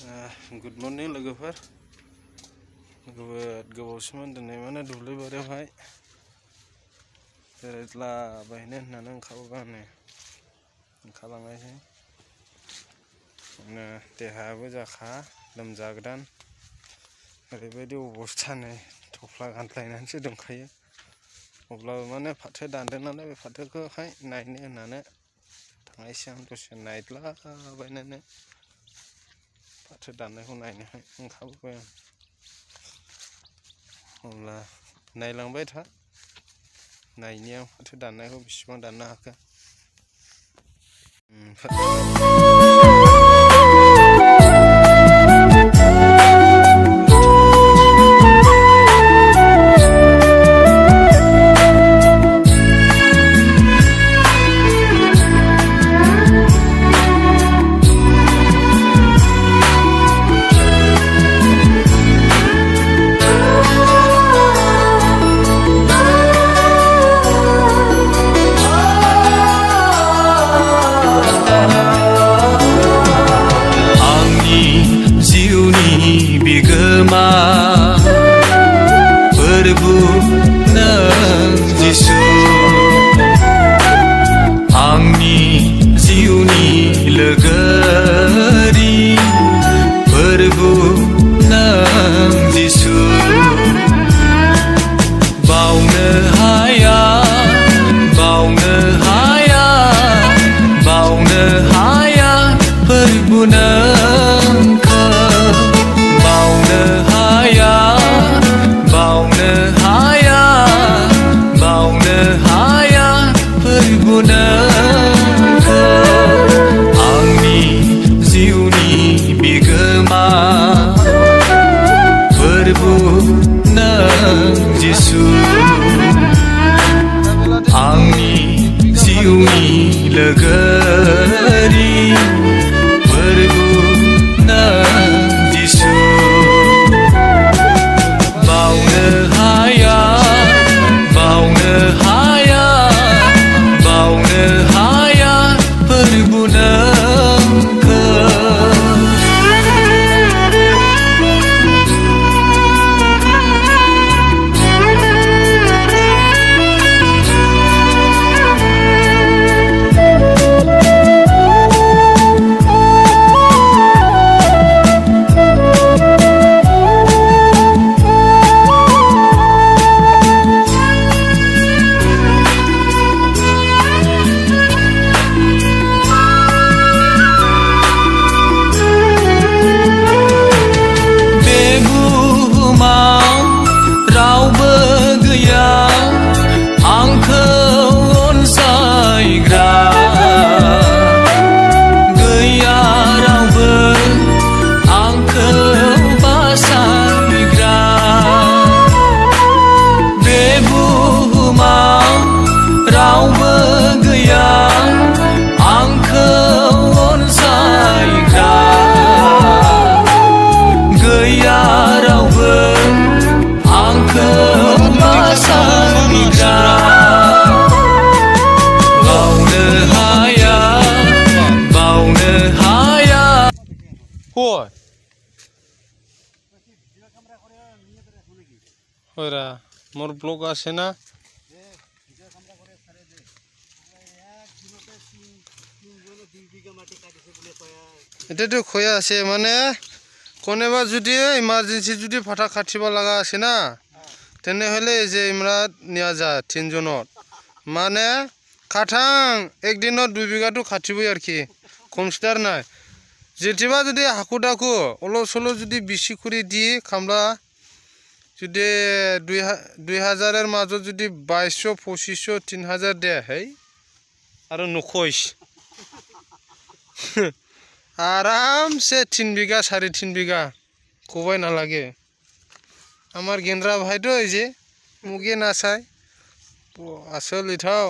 Good morning लोगोफोर गोबावसोमोन दिनै माने दुब्लि बारियावहाय बेरायला बायनो होननानै ओंखारलांनायसै देहायाबो जाखा लोमजागोदान ओरैबायदि अबस्था नै थफ्ला गानस्लायनानैसो दंखायो अब्लाबो माने फाथो दानदों नालाय बे फाथोखौहाय नायनो होननानै थांनायसै आं दसे नायद्लाबायनानै फाथो दाननायखौ नायनोहाय ओंखारबोबाय आं अब्ला नायलांबाय था नायनि आं फाथो दाननायखौ बेसेबां दाननो हाखो Perbu nang Jisu Angni jiuni legari Perbu nang Jisu Baune haya Perbu nang Angni jiuni bigema Perbu nang Jisu Angni jiuni legari Perbu nang Jisu Baune haya Perbu nang more blog आसे ना एटे खोया आसे माने कोनेबा जुदि इमारजेंसी जुदि फाटा खाथिबा लागा आसे ना तेने हले जे इमरा निया जा 3 जनत माने खाथां एक दिनत 2 बिगा तो खाथिबो आरखि कनसिडार ना जेतिबा जुदि हाखु दाखु अलो सलो जुदि बिसिखुरि दि खामला जुदि 2000 এর মাঝে যদি 2200 2500 3000 দে है আর নখইস आराम से 3 बिगा 3.5 बिगा कोबाय ना लागे आमार गेंद्रा भाई तो जे मुगे ना साय आसल इथाव